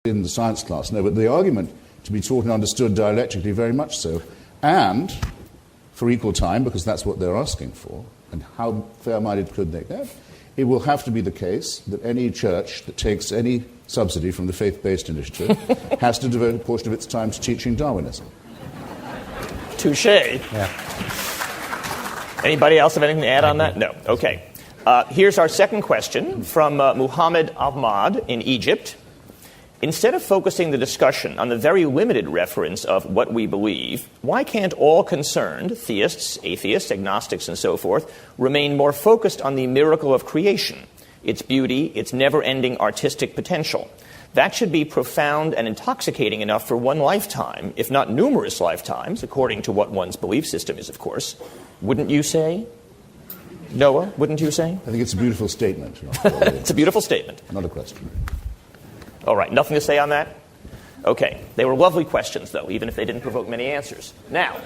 in the science class, no, but the argument to be taught and understood dialectically, very much so, and for equal time, because that's what they're asking for, and how fair-minded could they get, it will have to be the case that any church that takes any subsidy from the faith-based initiative has to devote a portion of its time to teaching Darwinism. Touché. Yeah. Anybody else have anything to add on that? No. Okay. Here's our second question from Muhammad Ahmad in Egypt. Instead of focusing the discussion on the very limited reference of what we believe, why can't all concerned, theists, atheists, agnostics, and so forth, remain more focused on the miracle of creation, its beauty, its never-ending artistic potential? That should be profound and intoxicating enough for one lifetime, if not numerous lifetimes, according to what one's belief system is, of course. Wouldn't you say? Noah, wouldn't you say? I think it's a beautiful statement. It's a beautiful statement. Not a question. All right, nothing to say on that? Okay, they were lovely questions, though, even if they didn't provoke many answers. Now,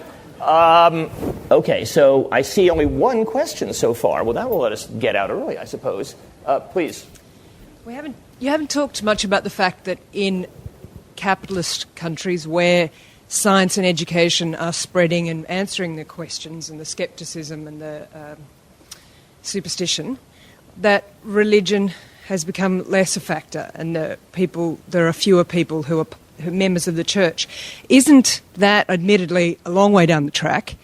okay, so I see only one question so far. Well, that will let us get out early, I suppose. Please. You haven't talked much about the fact that in capitalist countries where science and education are spreading and answering the questions and the skepticism and the superstition, that religion has become less a factor, and there are fewer people who are members of the church. Isn't that, admittedly, a long way down the track,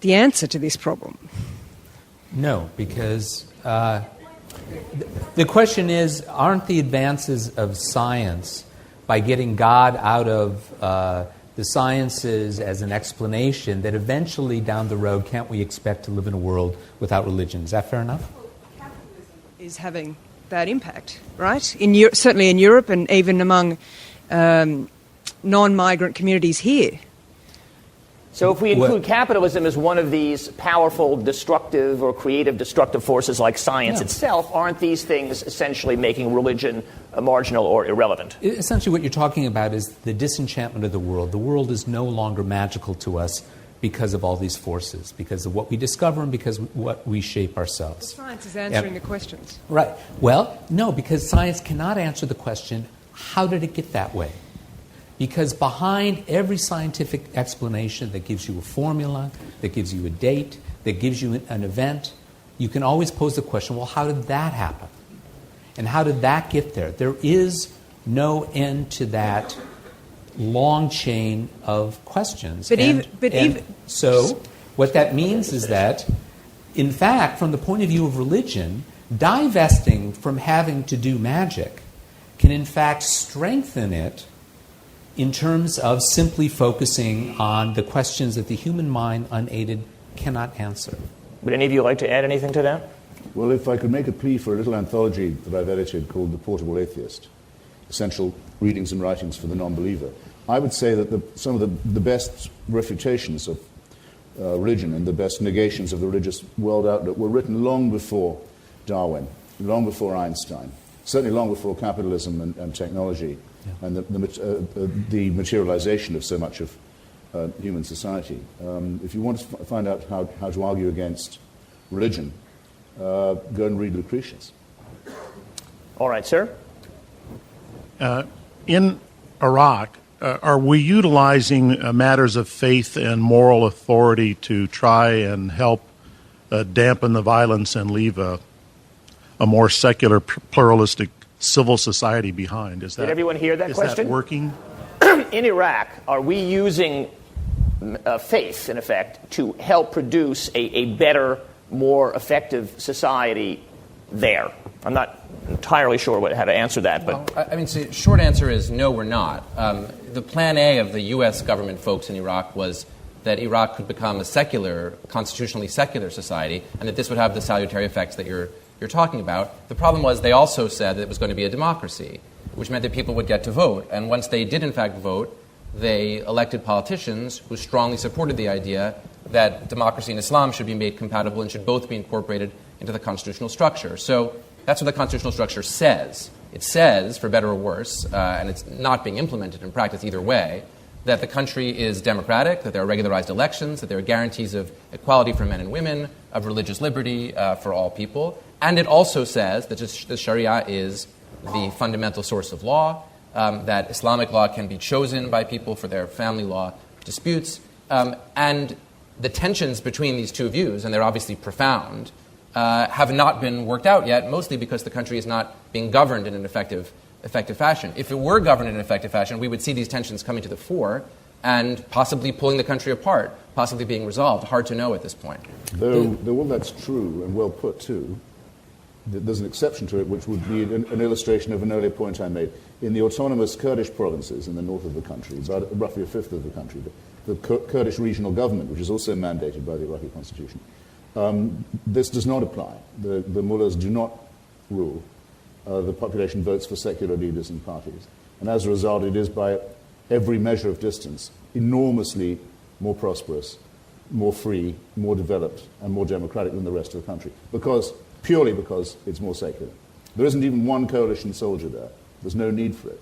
the answer to this problem? No, because the question is, aren't the advances of science, by getting God out of the sciences as an explanation, that eventually down the road, can't we expect to live in a world without religion? Is that fair enough? Capitalism is having that impact, right? Certainly in Europe and even among non-migrant communities here. So if we include capitalism as one of these powerful destructive or creative destructive forces like science itself, aren't these things essentially making religion marginal or irrelevant? Essentially what you're talking about is the disenchantment of the world. The world is no longer magical to us because of all these forces, because of what we discover and because of what we shape ourselves. Science is answering the questions. Right. Well, no, because science cannot answer the question, how did it get that way? Because behind every scientific explanation that gives you a formula, that gives you a date, that gives you an event, you can always pose the question, well, how did that happen? And how did that get there? There is no end to that long chain of questions. So what that means is that, in fact, from the point of view of religion, divesting from having to do magic can in fact strengthen it in terms of simply focusing on the questions that the human mind unaided cannot answer. Would any of you like to add anything to that? Well, if I could make a plea for a little anthology that I've edited called The Portable Atheist, Essential Readings and Writings for the Non-Believer, I would say that some of the best refutations of religion and the best negations of the religious world outlook were written long before Darwin, long before Einstein, certainly long before capitalism and technology and the materialization of so much of human society. If you want to find out how to argue against religion, go and read Lucretius. All right, sir. In Iraq, are we utilizing matters of faith and moral authority to try and help dampen the violence and leave a more secular, pluralistic civil society behind? Did everyone hear that question? Is that working? In Iraq, are we using faith, in effect, to help produce a better, more effective society there? I'm not entirely sure how to answer that. But the short answer is no, we're not. The plan A of the U.S. government folks in Iraq was that Iraq could become a secular, constitutionally secular society, and that this would have the salutary effects that you're talking about. The problem was they also said that it was going to be a democracy, which meant that people would get to vote. And once they did, in fact, vote, they elected politicians who strongly supported the idea that democracy and Islam should be made compatible and should both be incorporated into the constitutional structure. So that's what the constitutional structure says. It says, for better or worse, and it's not being implemented in practice either way, that the country is democratic, that there are regularized elections, that there are guarantees of equality for men and women, of religious liberty for all people. And it also says that the Sharia is the fundamental source of law, that Islamic law can be chosen by people for their family law disputes, and the tensions between these two views, and they're obviously profound, have not been worked out yet, mostly because the country is not being governed in an effective fashion. If it were governed in an effective fashion, we would see these tensions coming to the fore and possibly pulling the country apart, possibly being resolved. Hard to know at this point. Though all that's true and well put too, there's an exception to it, which would be an illustration of an earlier point I made. In the autonomous Kurdish provinces in the north of the country, about roughly a fifth of the country, the Kurdish regional government, which is also mandated by the Iraqi constitution, this does not apply. The mullahs do not rule. The population votes for secular leaders and parties. And as a result, it is by every measure of distance enormously more prosperous, more free, more developed, and more democratic than the rest of the country. Purely because it's more secular. There isn't even one coalition soldier there. There's no need for it.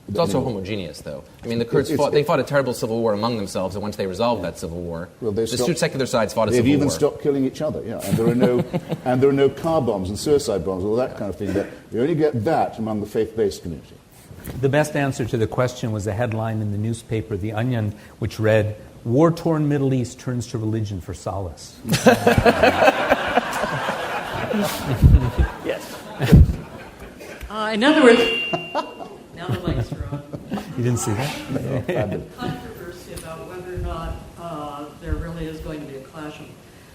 It's also homogeneous, though. I mean, the Kurds fought a terrible civil war among themselves, and once they resolved that civil war, the two secular sides fought a civil war. They've even stopped killing each other, yeah. And there are no car bombs and suicide bombs, all that kind of thing. You only get that among the faith-based community. The best answer to the question was a headline in the newspaper, The Onion, which read, "War-torn Middle East turns to religion for solace." Yes. In other words, now the lights are on. You didn't see that? Controversy about whether or not there really is going to be a clash of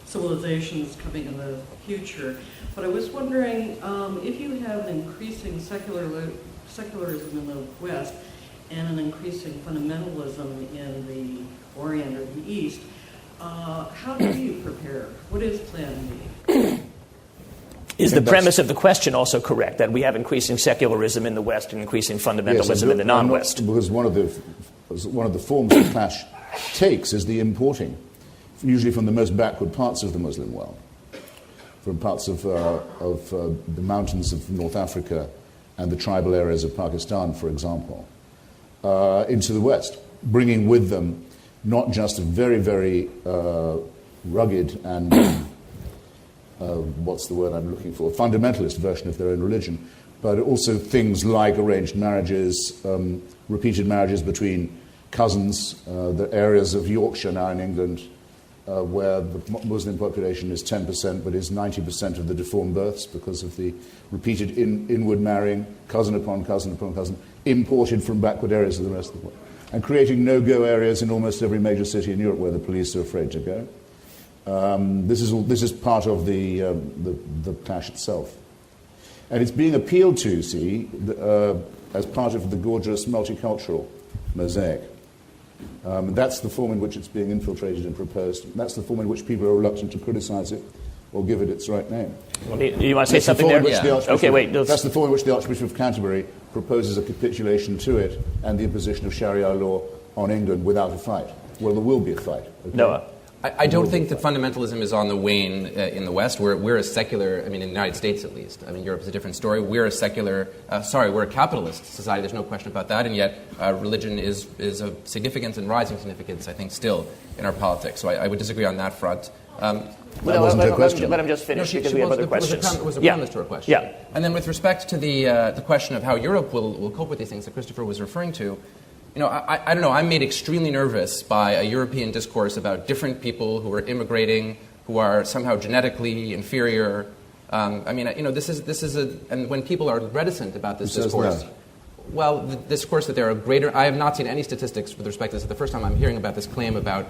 civilizations coming in the future. But I was wondering if you have an increasing secularism in the West and an increasing fundamentalism in the Orient or the East, how do you prepare? What is Plan B? Is the premise of the question also correct, that we have increasing secularism in the West and increasing fundamentalism in the non-West? Because one of the forms the clash takes is the importing, usually from the most backward parts of the Muslim world, from parts of the mountains of North Africa and the tribal areas of Pakistan, for example, into the West, bringing with them not just a very, very rugged and what's the word I'm looking for? Fundamentalist version of their own religion, but also things like arranged marriages, repeated marriages between cousins, the areas of Yorkshire now in England, where the Muslim population is 10%, but is 90% of the deformed births because of the repeated inward marrying, cousin upon cousin upon cousin, imported from backward areas of the rest of the world, and creating no-go areas in almost every major city in Europe where the police are afraid to go. This is part of the clash itself. And it's being appealed to, see, as part of the gorgeous multicultural mosaic. That's the form in which it's being infiltrated and proposed. That's the form in which people are reluctant to criticize it or give it its right name. You want to say something there? Okay, wait. That's the form in which the Archbishop of Canterbury proposes a capitulation to it and the imposition of Sharia law on England without a fight. Well, there will be a fight. Okay? Noah. I don't think that fundamentalism is on the wane in the West. We're a secular, in the United States at least. Europe is a different story. We're a capitalist society. There's no question about that. And yet, religion is of significance and rising significance, I think, still in our politics. So I would disagree on that front. Wasn't a question. Let him just finish because we have other questions. It was a premise to her question. Yeah. And then with respect to the question of how Europe will cope with these things that Christopher was referring to, I don't know. I'm made extremely nervous by a European discourse about different people who are immigrating, who are somehow genetically inferior. This is and when people are reticent about this discourse, well, the discourse that there are greater. I have not seen any statistics with respect to this. It's the first time I'm hearing about this claim about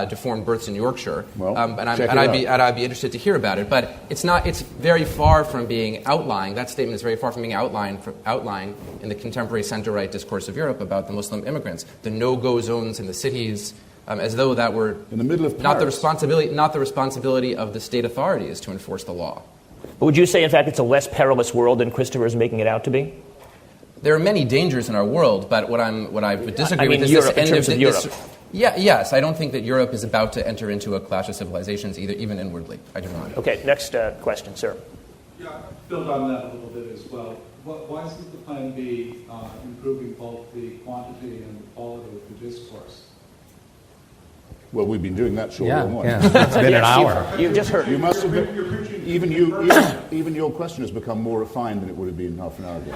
deformed births in Yorkshire, I'd be interested to hear about it. But it's not. It's very far from being outlying. That statement is very far from being outlying in the contemporary center-right discourse of Europe about the Muslim immigrants, the no-go zones in the cities, as though that were in the middle of Paris. not the responsibility of the state authorities to enforce the law. But would you say, in fact, it's a less perilous world than Christopher is making it out to be? There are many dangers in our world, but what I would disagree with is Europe, this end in terms of Europe. Yes, I don't think that Europe is about to enter into a clash of civilizations, even inwardly. I do not. Okay, next question, sir. Yeah, build on that a little bit as well. Why isn't the plan B improving both the quantity and the quality of the discourse? Well, we've been doing that short Yeah, more. it's been an hour. You've just heard. You must have been, even your question has become more refined than it would have been half an hour ago.